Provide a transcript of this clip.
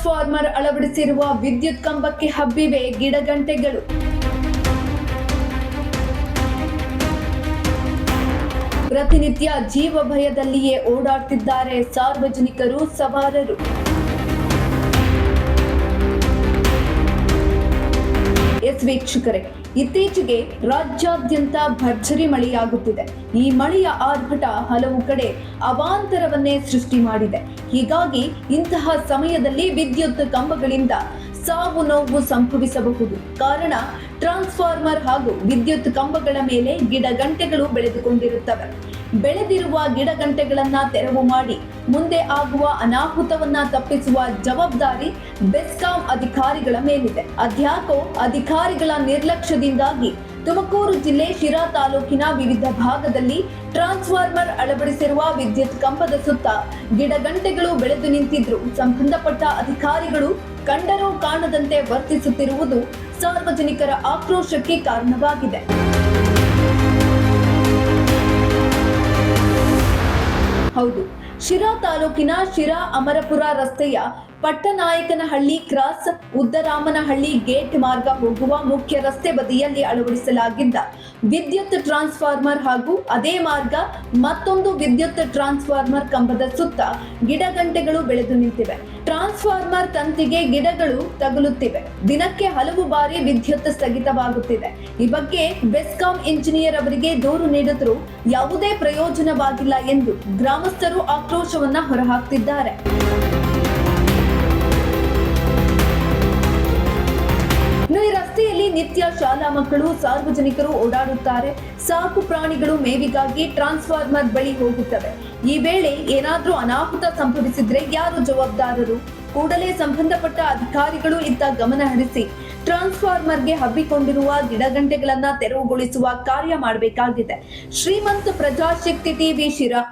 Transformer ಅಳವಡಿಸಿರುವ ವಿದ್ಯುತ್ ಕಂಬಕ್ಕೆ ಹಬ್ಬಿವೆ ಗಿಡಗಂಟೆಗಳು. ಪ್ರತಿನಿತ್ಯ ಜೀವ ಭಯದಲ್ಲಿಯೇ ಓಡಾಡ್ತಿದ್ದಾರೆ ಸಾರ್ವಜನಿಕರು, ಸವಾರರು. ಎಸ್ ವೀಕ್ಷಕರೇ, ಇತ್ತೀಚೆಗೆ ರಾಜ್ಯಾದ್ಯಂತ ಭರ್ಜರಿ ಮಳೆಯಾಗುತ್ತಿದೆ. ಈ ಮಳೆಯ ಆರ್ಭಟ ಹಲವು ಕಡೆ ಅವಾಂತರವನ್ನೇ ಸೃಷ್ಟಿ ಮಾಡಿದೆ. ಹೀಗಾಗಿ ಇಂತಹ ಸಮಯದಲ್ಲಿ ವಿದ್ಯುತ್ ಕಂಬಗಳಿಂದ ಸಾವು ನೋವು ಸಂಭವಿಸಬಹುದು. ಕಾರಣ, ಟ್ರಾನ್ಸ್ಫಾರ್ಮರ್ ಹಾಗೂ ವಿದ್ಯುತ್ ಕಂಬಗಳ ಮೇಲೆ ಗಿಡಗಂಟೆಗಳು ಬೆಳೆದುಕೊಂಡಿರುತ್ತವೆ. ಬೆಳೆದಿರುವ ಗಿಡಗಂಟೆಗಳನ್ನ ತೆರವು ಮಾಡಿ ಮುಂದೆ ಆಗುವ ಅನಾಹುತವನ್ನ ತಪ್ಪಿಸುವ ಜವಾಬ್ದಾರಿ ಬೆಸ್ಕಾಂ ಅಧಿಕಾರಿಗಳ ಮೇಲಿದೆ. ಅದ್ಯಾಕೋ ಅಧಿಕಾರಿಗಳ ನಿರ್ಲಕ್ಷ್ಯದಿಂದಾಗಿ ತುಮಕೂರು ಜಿಲ್ಲೆ ಶಿರಾ ತಾಲೂಕಿನ ವಿವಿಧ ಭಾಗದಲ್ಲಿ ಟ್ರಾನ್ಸ್ಫಾರ್ಮರ್ ಅಳವಡಿಸಿರುವ ವಿದ್ಯುತ್ ಕಂಬದ ಸುತ್ತ ಗಿಡಗಂಟೆಗಳು ಬೆಳೆದು ನಿಂತಿದ್ರು. ಸಂಬಂಧಪಟ್ಟ ಅಧಿಕಾರಿಗಳು ಕಂಡರೂ ಕಾಣದಂತೆ ವರ್ತಿಸುತ್ತಿರುವುದು ಸಾರ್ವಜನಿಕರ ಆಕ್ರೋಶಕ್ಕೆ ಕಾರಣವಾಗಿದೆ. ಹೌದು, ಶಿರಾ ತಾಲೂಕಿನ ಶಿರಾ ಅಮರಪುರ ರಸ್ತೆಯ ಪಟ್ಟನಾಯಕನಹಳ್ಳಿ ಕ್ರಾಸ್ ಉದ್ದರಾಮನಹಳ್ಳಿ ಗೇಟ್ ಮಾರ್ಗ ಹೋಗುವ ಮುಖ್ಯ ರಸ್ತೆ ಬದಿಯಲ್ಲಿ ಅಳವಡಿಸಲಾಗಿದ್ದ ವಿದ್ಯುತ್ ಟ್ರಾನ್ಸ್ಫಾರ್ಮರ್ ಹಾಗೂ ಅದೇ ಮಾರ್ಗ ಮತ್ತೊಂದು ವಿದ್ಯುತ್ ಟ್ರಾನ್ಸ್ಫಾರ್ಮರ್ ಕಂಬದ ಸುತ್ತ ಗಿಡಗಂಟೆಗಳು ಬೆಳೆದು ನಿಂತಿವೆ. ಟ್ರಾನ್ಸ್ಫಾರ್ಮರ್ ತಂತಿಗೆ ಗಿಡಗಳು ತಗುಲುತ್ತಿವೆ. ದಿನಕ್ಕೆ ಹಲವು ಬಾರಿ ವಿದ್ಯುತ್ ಸ್ಥಗಿತವಾಗುತ್ತಿದೆ. ಈ ಬಗ್ಗೆ ಬೆಸ್ಕಾಂ ಇಂಜಿನಿಯರ್ ಅವರಿಗೆ ದೂರು ನೀಡಿದರೂ ಯಾವುದೇ ಪ್ರಯೋಜನವಾಗಿಲ್ಲ ಎಂದು ಗ್ರಾಮಸ್ಥರು ಆಕ್ರೋಶವನ್ನ ಹೊರಹಾಕ್ತಿದ್ದಾರೆ. ಈ ರಸ್ತೆಯಲ್ಲಿ ನಿತ್ಯ ಶಾಲಾ ಮಕ್ಕಳು, ಸಾರ್ವಜನಿಕರು ಓಡಾಡುತ್ತಾರೆ. ಸಾಕು ಪ್ರಾಣಿಗಳು ಮೇವಿಗಾಗಿ ಟ್ರಾನ್ಸ್ಫಾರ್ಮರ್ ಬಳಿ ಹೋಗುತ್ತವೆ. ಈ ವೇಳೆ ಏನಾದ್ರೂ ಅನಾಹುತ ಸಂಭವಿಸಿದ್ರೆ ಯಾರು ಜವಾಬ್ದಾರರು? ಕೂಡಲೇ ಸಂಬಂಧಪಟ್ಟ ಅಧಿಕಾರಿಗಳು ಇತ್ತ ಗಮನ ಹರಿಸಿ ಟ್ರಾನ್ಸ್ಫಾರ್ಮರ್ಗೆ ಹಬ್ಬಿಕೊಂಡಿರುವ ಗಿಡಗಂಟೆಗಳನ್ನ ತೆರವುಗೊಳಿಸುವ ಕಾರ್ಯ ಮಾಡಬೇಕಾಗಿದೆ. ಶ್ರೀಮಂತ ಪ್ರಜಾಶಕ್ತಿ ಟಿವಿ ಶಿರಾ.